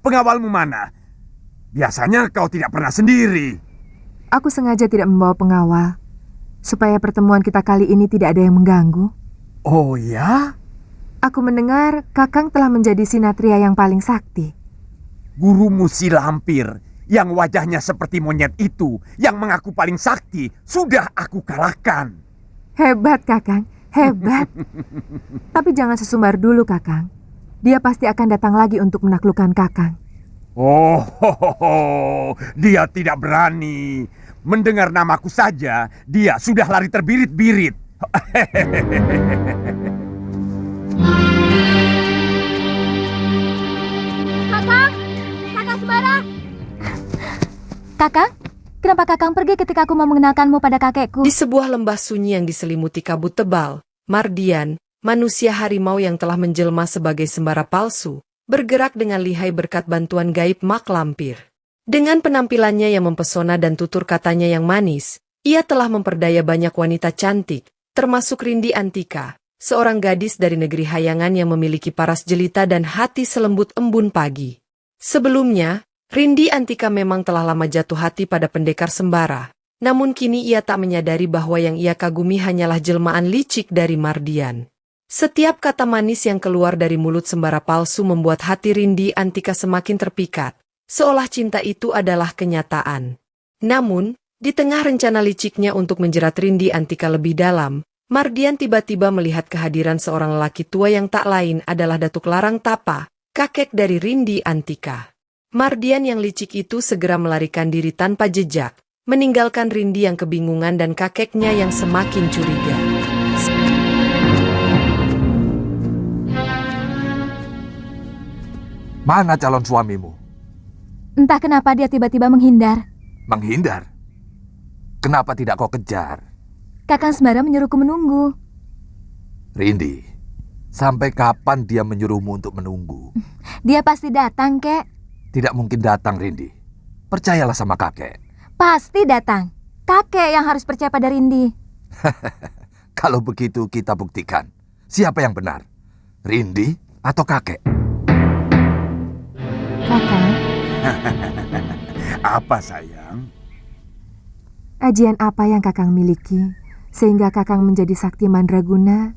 Pengawalmu mana? Biasanya kau tidak pernah sendiri. Aku sengaja tidak membawa pengawal, supaya pertemuan kita kali ini tidak ada yang mengganggu. Oh ya? Aku mendengar Kakang telah menjadi sinatria yang paling sakti. Gurumu si lampir, yang wajahnya seperti monyet itu, yang mengaku paling sakti, sudah aku kalahkan. Hebat, Kakang, hebat. Tapi jangan sesumbar dulu, Kakang. Dia pasti akan datang lagi untuk menaklukkan Kakang. Oh, dia tidak berani. Mendengar namaku saja, dia sudah lari terbirit-birit. Kakang! Kakang Sembara! Kakang, kenapa Kakang pergi ketika aku mau mengenalkanmu pada kakekku? Di sebuah lembah sunyi yang diselimuti kabut tebal, Mardian, manusia harimau yang telah menjelma sebagai sembara palsu, bergerak dengan lihai berkat bantuan gaib mak lampir. Dengan penampilannya yang mempesona dan tutur katanya yang manis, ia telah memperdaya banyak wanita cantik, termasuk Rindi Antika, seorang gadis dari negeri hayangan yang memiliki paras jelita dan hati selembut embun pagi. Sebelumnya, Rindi Antika memang telah lama jatuh hati pada pendekar Sembara, namun kini ia tak menyadari bahwa yang ia kagumi hanyalah jelmaan licik dari Mardian. Setiap kata manis yang keluar dari mulut Sembara palsu membuat hati Rindi Antika semakin terpikat, seolah cinta itu adalah kenyataan. Namun, di tengah rencana liciknya untuk menjerat Rindi Antika lebih dalam, Mardian tiba-tiba melihat kehadiran seorang lelaki tua yang tak lain adalah Datuk Larang Tapa, kakek dari Rindi Antika. Mardian yang licik itu segera melarikan diri tanpa jejak, meninggalkan Rindi yang kebingungan dan kakeknya yang semakin curiga. Mana calon suamimu? Entah kenapa dia tiba-tiba menghindar. Menghindar? Kenapa tidak kau kejar? Kakang Sembara menyuruhku menunggu. Rindi, sampai kapan dia menyuruhmu untuk menunggu? Dia pasti datang, Kek. Tidak mungkin datang, Rindi. Percayalah sama kakek. Pasti datang. Kakek yang harus percaya pada Rindi. Kalau begitu kita buktikan. Siapa yang benar? Rindi atau kakek? Kakang, Apa sayang? ajian apa yang Kakang miliki, sehingga Kakang menjadi sakti mandraguna,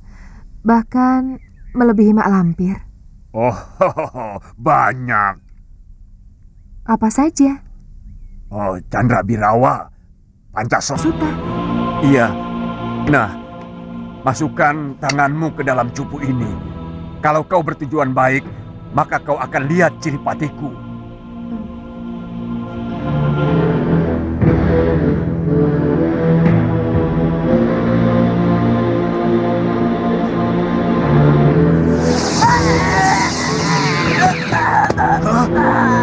bahkan melebihi mak lampir? Oh, banyak. Apa saja? Oh, Chandra Birawa, Pancasila. Suta. Iya. Nah, masukkan tanganmu ke dalam cupu ini. Kalau kau bertujuan baik, maka kau akan lihat ciri patiku.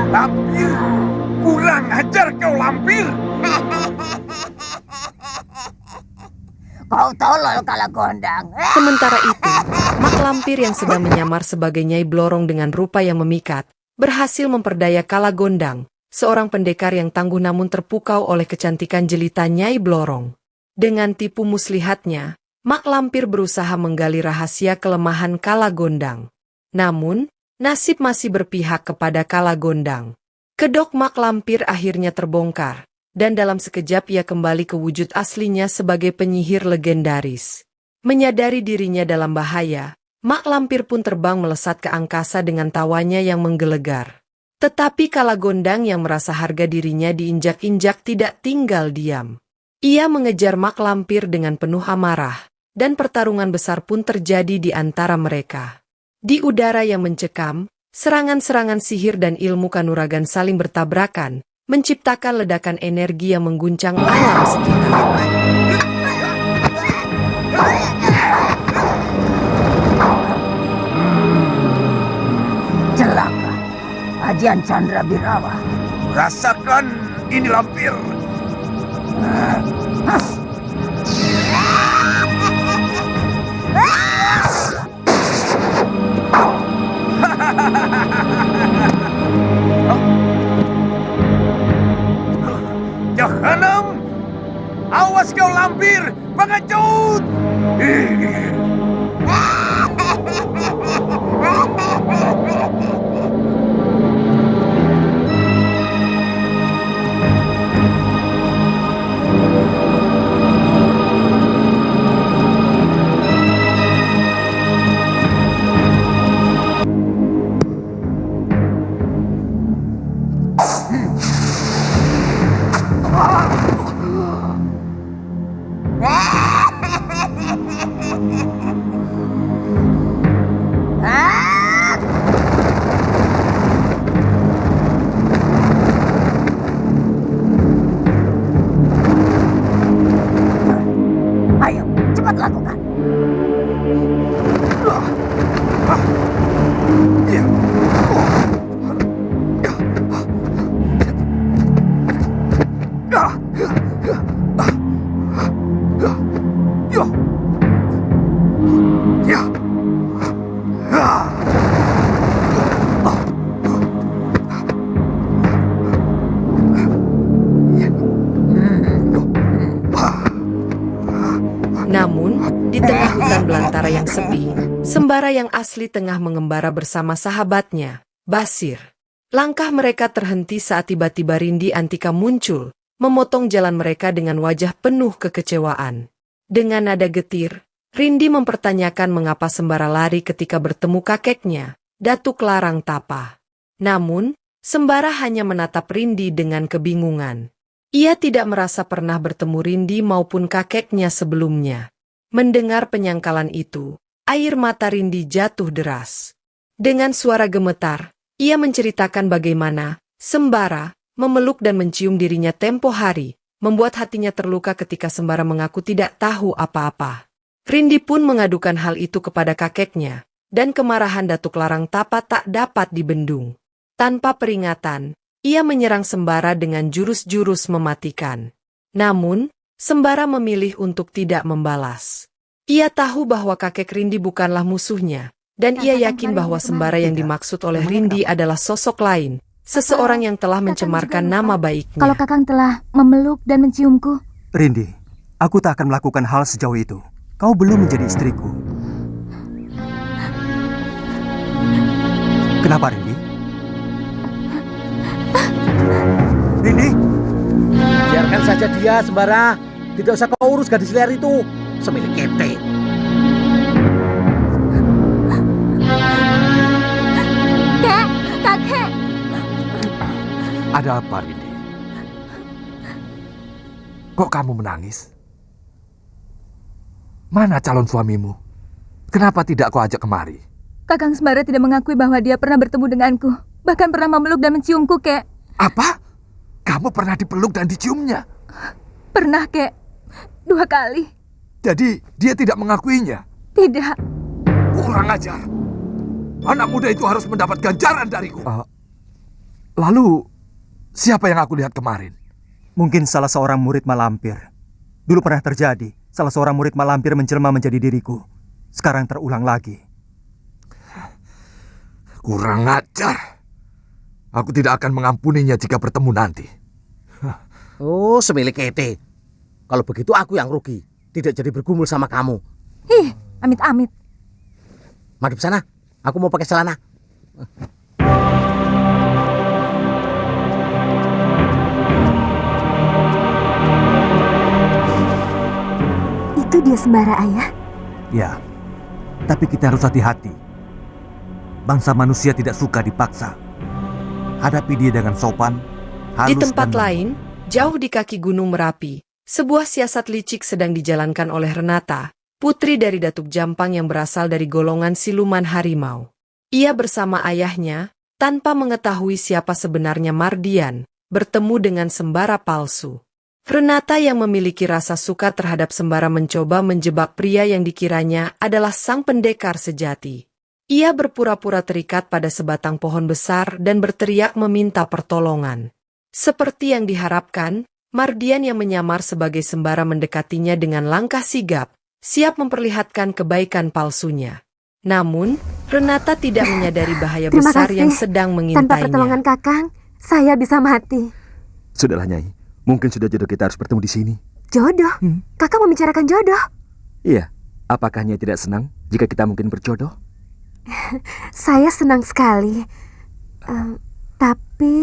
Lampir! Kurang ajar kau, Lampir! Kau tolol Kalagondang. Sementara itu, mak lampir yang sedang menyamar sebagai Nyai Blorong dengan rupa yang memikat, berhasil memperdaya Kalagondang, seorang pendekar yang tangguh namun terpukau oleh kecantikan jelita Nyai Blorong. Dengan tipu muslihatnya, mak lampir berusaha menggali rahasia kelemahan Kalagondang. Namun, nasib masih berpihak kepada Kalagondang. Kedok mak lampir akhirnya terbongkar, dan dalam sekejap ia kembali ke wujud aslinya sebagai penyihir legendaris. Menyadari dirinya dalam bahaya, mak lampir pun terbang melesat ke angkasa dengan tawanya yang menggelegar. Tetapi Kalagondang yang merasa harga dirinya diinjak-injak tidak tinggal diam. Ia mengejar mak lampir dengan penuh amarah, dan pertarungan besar pun terjadi di antara mereka. Di udara yang mencekam, serangan-serangan sihir dan ilmu kanuragan saling bertabrakan, menciptakan ledakan energi yang mengguncang alam sekitar. Celaka. Ajian Chandra Birawa. Rasakan ini, Lampir! Jahanam! Awas kau, Lampir! Pengecut! Sembara yang sepi. Sembara yang asli tengah mengembara bersama sahabatnya, Basir. Langkah mereka terhenti saat tiba-tiba Rindi Antika muncul, memotong jalan mereka dengan wajah penuh kekecewaan. Dengan nada getir, Rindi mempertanyakan mengapa Sembara lari ketika bertemu kakeknya, Datuk Larang Tapa. Namun, Sembara hanya menatap Rindi dengan kebingungan. Ia tidak merasa pernah bertemu Rindi maupun kakeknya sebelumnya. Mendengar penyangkalan itu, air mata Rindi jatuh deras. Dengan suara gemetar, ia menceritakan bagaimana Sembara memeluk dan mencium dirinya tempo hari, membuat hatinya terluka ketika Sembara mengaku tidak tahu apa-apa. Rindi pun mengadukan hal itu kepada kakeknya, dan kemarahan Datuk Larang Tapa tak dapat dibendung. Tanpa peringatan, ia menyerang Sembara dengan jurus-jurus mematikan. Namun, Sembara memilih untuk tidak membalas. Ia tahu bahwa kakek Rindi bukanlah musuhnya, dan ia yakin bahwa Sembara yang dimaksud oleh Rindi adalah sosok lain, seseorang yang telah mencemarkan nama baiknya. Kalau Kakang telah memeluk dan menciumku. Rindi, aku tak akan melakukan hal sejauh itu. Kau belum menjadi istriku. Kenapa, Rindi? Rindi? Biarkan saja dia, Sembara. Tidak usah kau urus gadis liar itu. Semilik kete. Kek, kakek. Ada apa, Rindi? Kok kamu menangis? Mana calon suamimu? Kenapa tidak kau ajak kemari? Kakang Sembara tidak mengakui bahwa dia pernah bertemu denganku. Bahkan pernah memeluk dan menciumku, Kek. Apa? Kamu pernah dipeluk dan diciumnya? Pernah, Kek. 2 kali. Jadi dia tidak mengakuinya? Tidak. Kurang ajar. Anak muda itu harus mendapat ganjaran dariku. Lalu, Siapa yang aku lihat kemarin? mungkin salah seorang murid Malampir. Dulu pernah terjadi, salah seorang murid Malampir menjelma menjadi diriku. Sekarang terulang lagi. Kurang ajar. Aku tidak akan mengampuninya jika bertemu nanti. Oh, semilik kete. Kalau begitu aku yang rugi. Tidak jadi bergumul sama kamu. Ih, amit-amit. Madep sana. Aku mau pakai celana. Itu dia Sembara, Ayah. Ya, tapi kita harus hati-hati. Bangsa manusia tidak suka dipaksa. Hadapi dia dengan sopan, halus. Di tempat dan lain, jauh di kaki Gunung Merapi, sebuah siasat licik sedang dijalankan oleh Renata, putri dari Datuk Jampang yang berasal dari golongan siluman harimau. Ia bersama ayahnya, tanpa mengetahui siapa sebenarnya Mardian, bertemu dengan Sembara palsu. Renata yang memiliki rasa suka terhadap Sembara mencoba menjebak pria yang dikiranya adalah sang pendekar sejati. Ia berpura-pura terikat pada sebatang pohon besar dan berteriak meminta pertolongan. Seperti yang diharapkan, Mardian yang menyamar sebagai Sembara mendekatinya dengan langkah sigap, siap memperlihatkan kebaikan palsunya. Namun, Renata tidak menyadari bahaya Terima besar kasih. yang sedang Tanpa mengintainya. pertolongan Kakang, saya bisa mati. Sudahlah, Nyai. Mungkin sudah jodoh kita harus bertemu di sini. Jodoh? Kakang membicarakan jodoh? Iya. Apakah Nyai tidak senang jika kita mungkin berjodoh? Saya senang sekali. Tapi